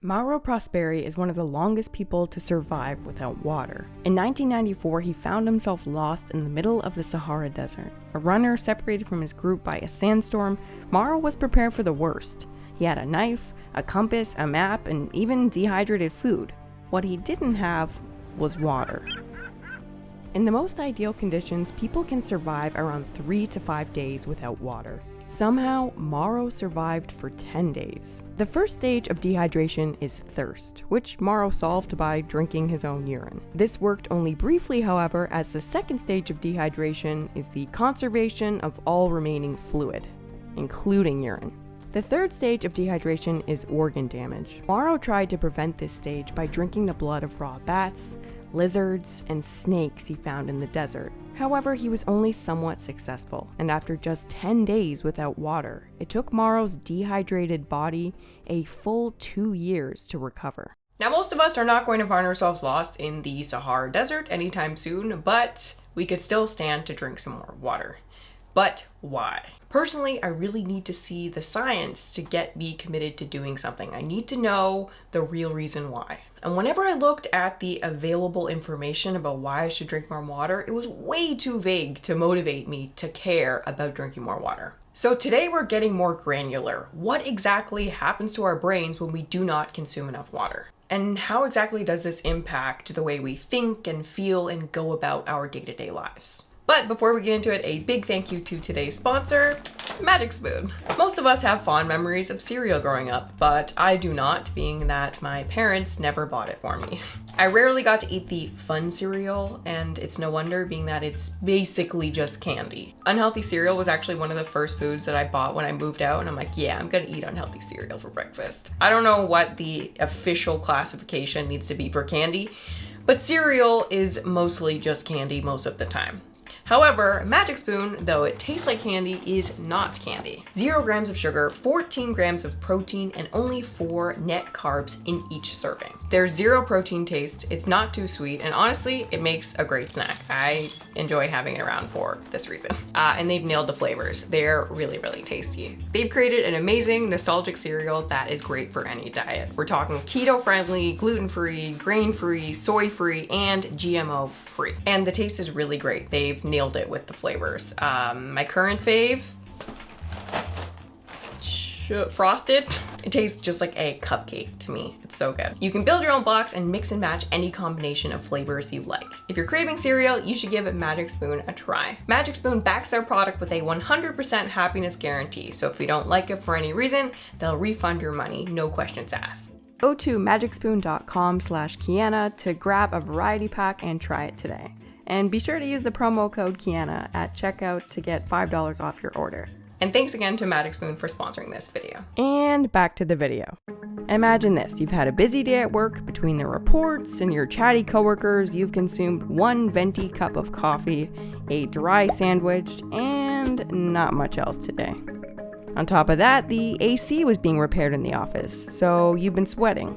Mauro Prosperi is one of the longest people to survive without water. In 1994, he found himself lost in the middle of the Sahara Desert. A runner separated from his group by a sandstorm, Mauro was prepared for the worst. He had a knife, a compass, a map, and even dehydrated food. What he didn't have was water. In the most ideal conditions, people can survive around 3 to 5 days without water. Somehow, Mauro survived for 10 days. The first stage of dehydration is thirst, which Mauro solved by drinking his own urine. This worked only briefly, however, as the second stage of dehydration is the conservation of all remaining fluid, including urine. The third stage of dehydration is organ damage. Mauro tried to prevent this stage by drinking the blood of raw bats, lizards, and snakes he found in the desert. However, he was only somewhat successful, and after just 10 days without water, it took Mauro's dehydrated body a full 2 years to recover. Now, most of us are not going to find ourselves lost in the Sahara Desert anytime soon, but we could still stand to drink some more water. But why? Personally, I really need to see the science to get me committed to doing something. I need to know the real reason why. And whenever I looked at the available information about why I should drink more water, it was way too vague to motivate me to care about drinking more water. So today we're getting more granular. What exactly happens to our brains when we do not consume enough water? And how exactly does this impact the way we think and feel and go about our day-to-day lives? But before we get into it, a big thank you to today's sponsor, Magic Spoon. Most of us have fond memories of cereal growing up, but I do not, being that my parents never bought it for me. I rarely got to eat the fun cereal, and it's no wonder, being that it's basically just candy. Unhealthy cereal was actually one of the first foods that I bought when I moved out, and I'm like, yeah, I'm gonna eat unhealthy cereal for breakfast. I don't know what the official classification needs to be for candy, but cereal is mostly just candy most of the time. However, Magic Spoon, though it tastes like candy, is not candy. 0 grams of sugar, 14 grams of protein, and only 4 net carbs in each serving. There's 0 protein taste, it's not too sweet, and honestly, it makes a great snack. I enjoy having it around for this reason. And they've nailed the flavors. They're really, really tasty. They've created an amazing, nostalgic cereal that is great for any diet. We're talking keto-friendly, gluten-free, grain-free, soy-free, and GMO-free. And the taste is really great. They've nailed it with the flavors. My current fave, Frosted. It tastes just like a cupcake to me. It's so good. You can build your own box and mix and match any combination of flavors you like. If you're craving cereal, you should give Magic Spoon a try. Magic Spoon backs their product with a 100% happiness guarantee, so if you don't like it for any reason, they'll refund your money, no questions asked. Go to magicspoon.com/Kiana to grab a variety pack and try it today. And be sure to use the promo code Kiana at checkout to get $5 off your order. And thanks again to Magic Spoon for sponsoring this video. And back to the video. Imagine this, you've had a busy day at work. Between the reports and your chatty coworkers, you've consumed 1 venti cup of coffee, a dry sandwich, and not much else today. On top of that, the AC was being repaired in the office, so you've been sweating.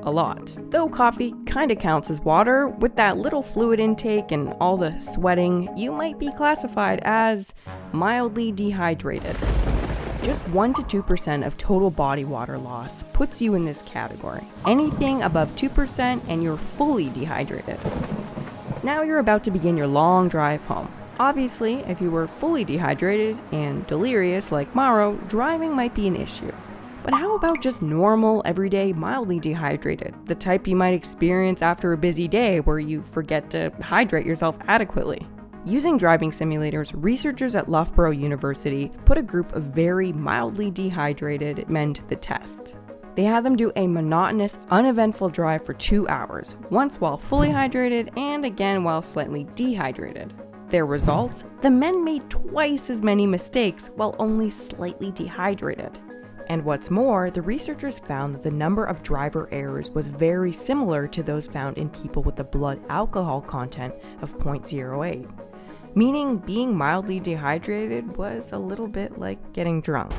A lot. Though coffee kinda counts as water, with that little fluid intake and all the sweating, you might be classified as mildly dehydrated. Just 1 to 2% of total body water loss puts you in this category. Anything above 2% and you're fully dehydrated. Now you're about to begin your long drive home. Obviously, if you were fully dehydrated and delirious like Mauro, driving might be an issue. But how about just normal, everyday, mildly dehydrated? The type you might experience after a busy day where you forget to hydrate yourself adequately. Using driving simulators, researchers at Loughborough University put a group of very mildly dehydrated men to the test. They had them do a monotonous, uneventful drive for 2 hours, once while fully hydrated and again while slightly dehydrated. Their results? The men made twice as many mistakes while only slightly dehydrated. And what's more, the researchers found that the number of driver errors was very similar to those found in people with a blood alcohol content of 0.08, meaning being mildly dehydrated was a little bit like getting drunk.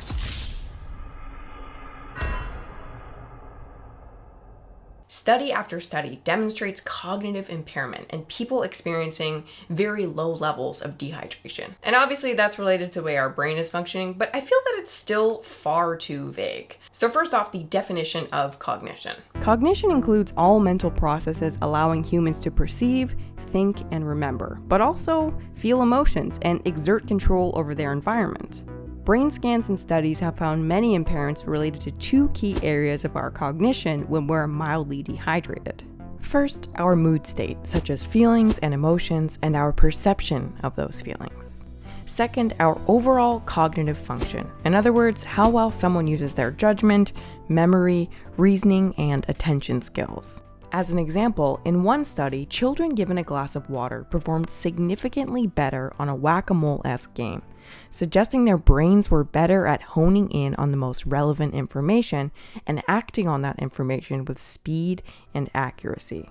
Study after study demonstrates cognitive impairment in people experiencing very low levels of dehydration. And obviously that's related to the way our brain is functioning, but I feel that it's still far too vague. So first off, the definition of cognition. Cognition includes all mental processes allowing humans to perceive, think, and remember, but also feel emotions and exert control over their environment. Brain scans and studies have found many impairments related to two key areas of our cognition when we're mildly dehydrated. First, our mood state, such as feelings and emotions, and our perception of those feelings. Second, our overall cognitive function. In other words, how well someone uses their judgment, memory, reasoning, and attention skills. As an example, in one study, children given a glass of water performed significantly better on a whack-a-mole-esque game, suggesting their brains were better at honing in on the most relevant information and acting on that information with speed and accuracy.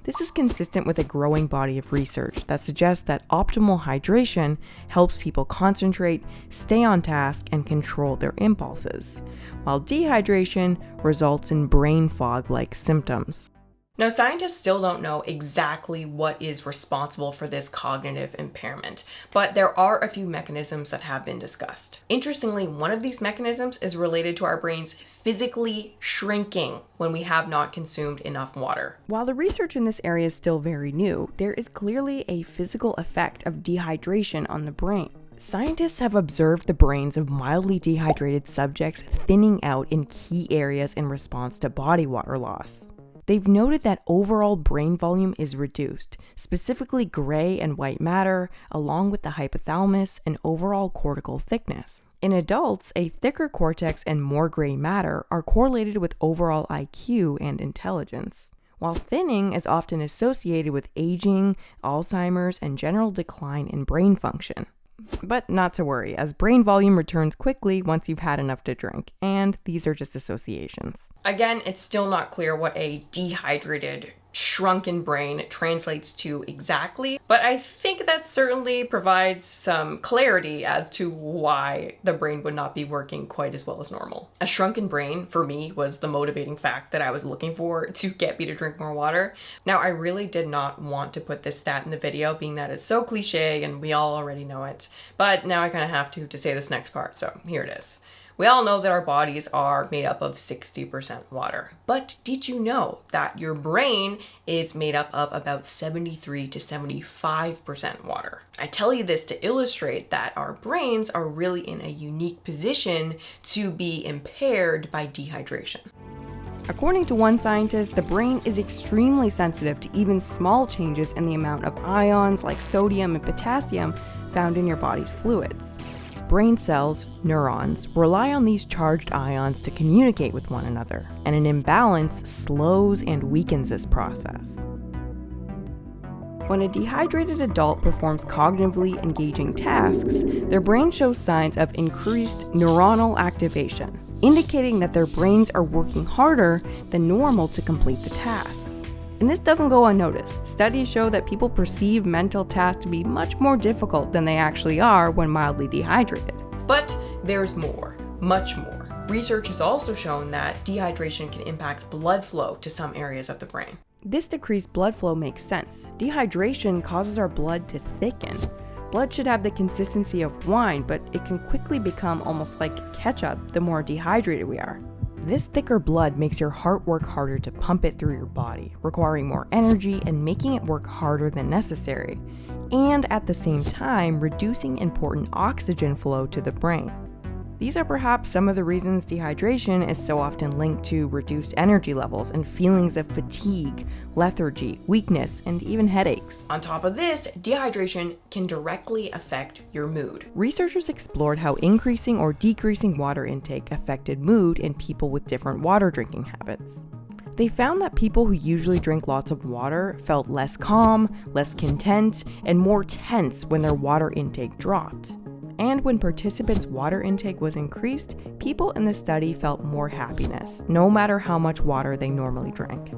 This is consistent with a growing body of research that suggests that optimal hydration helps people concentrate, stay on task, and control their impulses, while dehydration results in brain fog-like symptoms. Now, scientists still don't know exactly what is responsible for this cognitive impairment, but there are a few mechanisms that have been discussed. Interestingly, one of these mechanisms is related to our brains physically shrinking when we have not consumed enough water. While the research in this area is still very new, there is clearly a physical effect of dehydration on the brain. Scientists have observed the brains of mildly dehydrated subjects thinning out in key areas in response to body water loss. They've noted that overall brain volume is reduced, specifically gray and white matter, along with the hypothalamus and overall cortical thickness. In adults, a thicker cortex and more gray matter are correlated with overall IQ and intelligence, while thinning is often associated with aging, Alzheimer's, and general decline in brain function. But not to worry, as brain volume returns quickly once you've had enough to drink, and these are just associations. Again, it's still not clear what a dehydrated, shrunken brain translates to exactly, but I think that certainly provides some clarity as to why the brain would not be working quite as well as normal. A shrunken brain, for me, was the motivating fact that I was looking for to get me to drink more water. Now, I really did not want to put this stat in the video, being that it's so cliche and we all already know it, but now I kind of have to say this next part, so here it is. We all know that our bodies are made up of 60% water, but did you know that your brain is made up of about 73 to 75% water? I tell you this to illustrate that our brains are really in a unique position to be impaired by dehydration. According to one scientist, the brain is extremely sensitive to even small changes in the amount of ions like sodium and potassium found in your body's fluids. Brain cells, neurons, rely on these charged ions to communicate with one another, and an imbalance slows and weakens this process. When a dehydrated adult performs cognitively engaging tasks, their brain shows signs of increased neuronal activation, indicating that their brains are working harder than normal to complete the task. And this doesn't go unnoticed. Studies show that people perceive mental tasks to be much more difficult than they actually are when mildly dehydrated. But there's more, much more. Research has also shown that dehydration can impact blood flow to some areas of the brain. This decreased blood flow makes sense. Dehydration causes our blood to thicken. Blood should have the consistency of wine, but it can quickly become almost like ketchup the more dehydrated we are. This thicker blood makes your heart work harder to pump it through your body, requiring more energy and making it work harder than necessary, and at the same time reducing important oxygen flow to the brain. These are perhaps some of the reasons dehydration is so often linked to reduced energy levels and feelings of fatigue, lethargy, weakness, and even headaches. On top of this, dehydration can directly affect your mood. Researchers explored how increasing or decreasing water intake affected mood in people with different water drinking habits. They found that people who usually drink lots of water felt less calm, less content, and more tense when their water intake dropped. And when participants' water intake was increased, people in the study felt more happiness, no matter how much water they normally drank.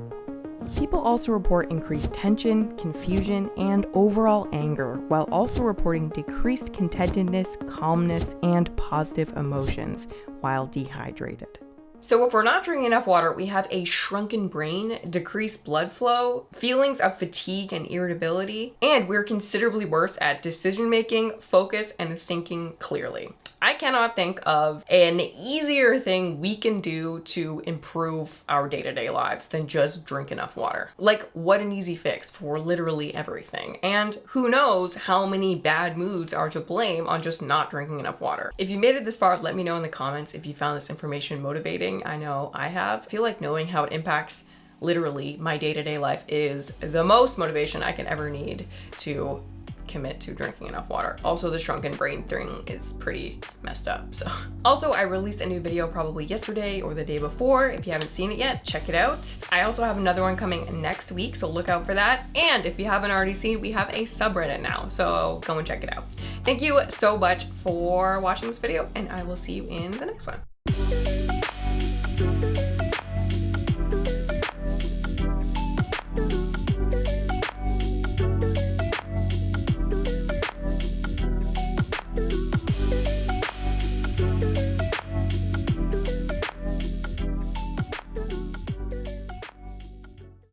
People also report increased tension, confusion, and overall anger, while also reporting decreased contentedness, calmness, and positive emotions while dehydrated. So if we're not drinking enough water, we have a shrunken brain, decreased blood flow, feelings of fatigue and irritability, and we're considerably worse at decision making, focus, and thinking clearly. I cannot think of an easier thing we can do to improve our day-to-day lives than just drink enough water. Like, what an easy fix for literally everything. And who knows how many bad moods are to blame on just not drinking enough water. If you made it this far, let me know in the comments if you found this information motivating. I know I have. I feel like knowing how it impacts literally my day-to-day life is the most motivation I can ever need to commit to drinking enough water. Also, the shrunken brain thing is pretty messed up. So also, I released a new video probably yesterday or the day before. If you haven't seen it yet, check it out. I also have another one coming next week, so look out for that. And if you haven't already seen, we have a subreddit now, so go and check it out. Thank you so much for watching this video, and I will see you in the next one.